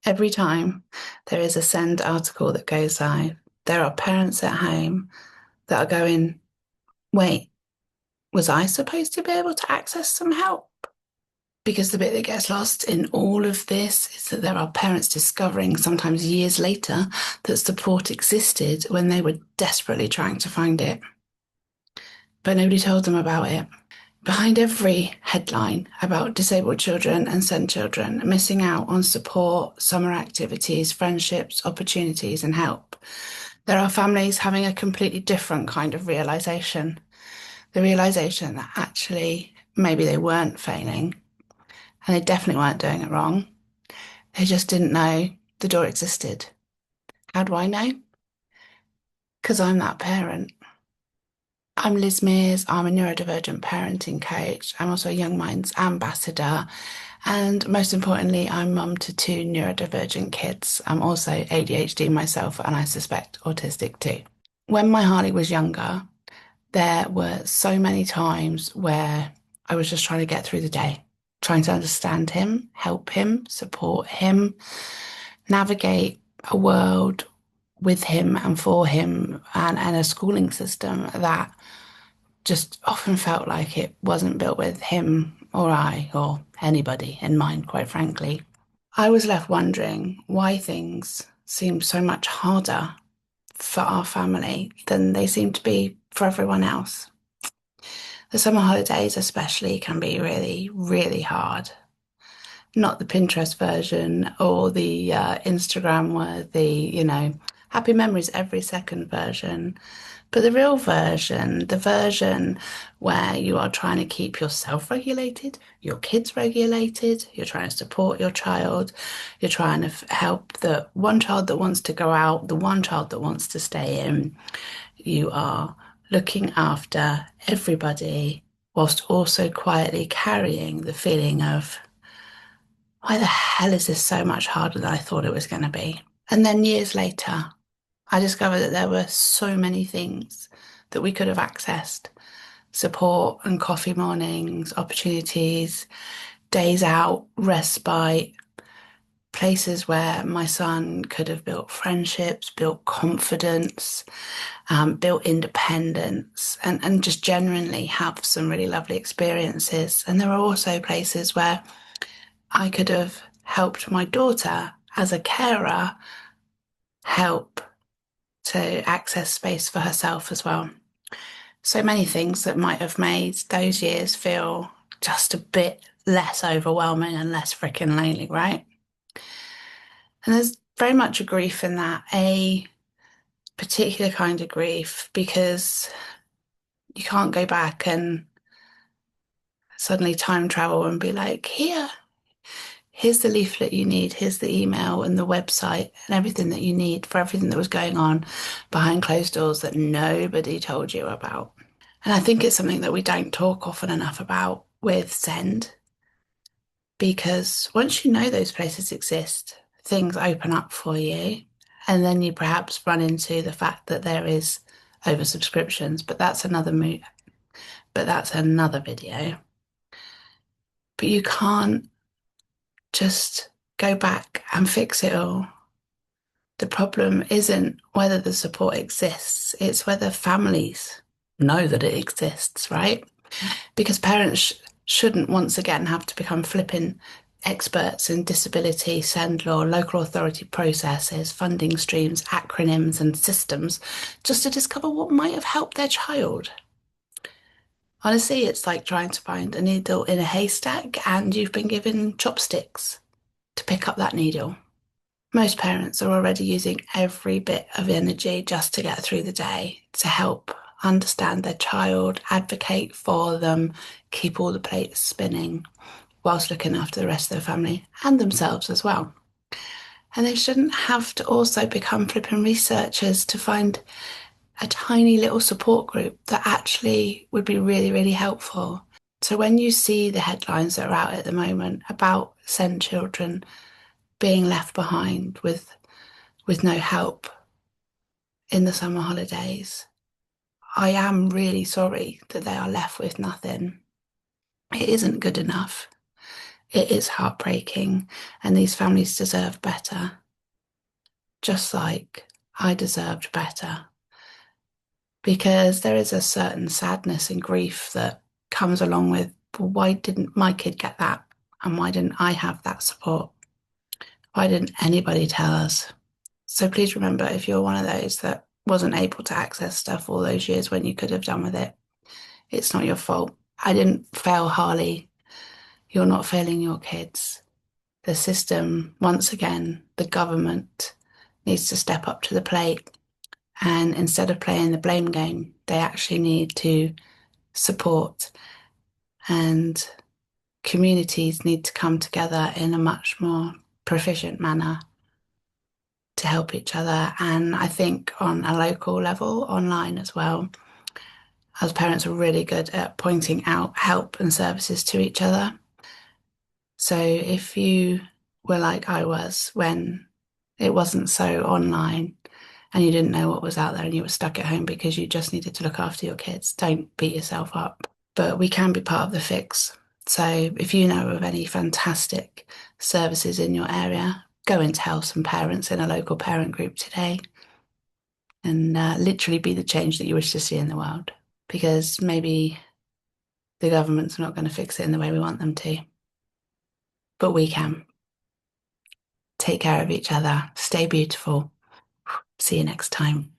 Every time there is a send article that goes live, there are parents at home that are going, wait, was I supposed to be able to access some help? Because the bit that gets lost in all of this is that there are parents discovering, sometimes years later, that support existed when they were desperately trying to find it, but nobody told them about it. Behind every headline about disabled children and SEND children missing out on support, summer activities, friendships, opportunities, and help, there are families having a completely different kind of realization. The realization that actually maybe they weren't failing and they definitely weren't doing it wrong. They just didn't know the door existed. How do I know? Because I'm that parent. I'm Liz Mears. I'm a neurodivergent parenting coach. I'm also a Young Minds ambassador. And most importantly, I'm mum to two neurodivergent kids. I'm also ADHD myself, and I suspect autistic too. When my Harley was younger, there were so many times where I was just trying to get through the day, trying to understand him, help him, support him, navigate a world with him and for him, and a schooling system that just often felt like it wasn't built with him or I or anybody in mind, quite frankly. I was left wondering why things seemed so much harder for our family than they seem to be for everyone else. The summer holidays, especially, can be really, really hard. Not the Pinterest version or the Instagram worthy, happy memories every second version, but the real version, the version where you are trying to keep yourself regulated, your kids regulated, you're trying to support your child, you're trying to help the one child that wants to go out, the one child that wants to stay in. You are looking after everybody whilst also quietly carrying the feeling of, why the hell is this so much harder than I thought it was going to be? And then years later, I discovered that there were so many things that we could have accessed: support and coffee mornings, opportunities, days out, respite, places where my son could have built friendships, built confidence, built independence, and just genuinely have some really lovely experiences. And there are also places where I could have helped my daughter as a carer help to access space for herself as well. So many things that might have made those years feel just a bit less overwhelming and less freaking lonely, right? And there's very much a grief in that, a particular kind of grief, because you can't go back and suddenly time travel and be like, here's the leaflet you need, here's the email and the website and everything that you need for everything that was going on behind closed doors that nobody told you about. And I think it's something that we don't talk often enough about with Send, because once you know those places exist, things open up for you. And then you perhaps run into the fact that there is oversubscriptions, but that's another video. But you can't just go back and fix it all. The problem isn't whether the support exists, it's whether families know that it exists, right? Because parents shouldn't once again have to become flipping experts in disability, SEND law, local authority processes, funding streams, acronyms, and systems just to discover what might have helped their child. Honestly, it's like trying to find a needle in a haystack and you've been given chopsticks to pick up that needle. Most parents are already using every bit of energy just to get through the day, to help understand their child, advocate for them, keep all the plates spinning, whilst looking after the rest of their family and themselves as well. And they shouldn't have to also become flipping researchers to find a tiny little support group that actually would be really, really helpful. So when you see the headlines that are out at the moment about SEND children being left behind with no help in the summer holidays, I am really sorry that they are left with nothing. It isn't good enough. it is heartbreaking, and these families deserve better, just like I deserved better. Because there is a certain sadness and grief that comes along with, well, why didn't my kid get that? And why didn't I have that support? Why didn't anybody tell us? So please remember, if you're one of those that wasn't able to access stuff all those years when you could have done with it, it's not your fault. I didn't fail Harley. You're not failing your kids. The system, once again, the government needs to step up to the plate. And instead of playing the blame game, they actually need to support, and communities need to come together in a much more proficient manner to help each other. And I think on a local level, online as well, as parents are really good at pointing out help and services to each other. So if you were like I was when it wasn't so online and you didn't know what was out there and you were stuck at home because you just needed to look after your kids, don't beat yourself up. But we can be part of the fix. So if you know of any fantastic services in your area, go and tell some parents in a local parent group today, and literally be the change that you wish to see in the world. Because maybe the government's not going to fix it in the way we want them to, but we can. Take care of each other. Stay beautiful. See you next time.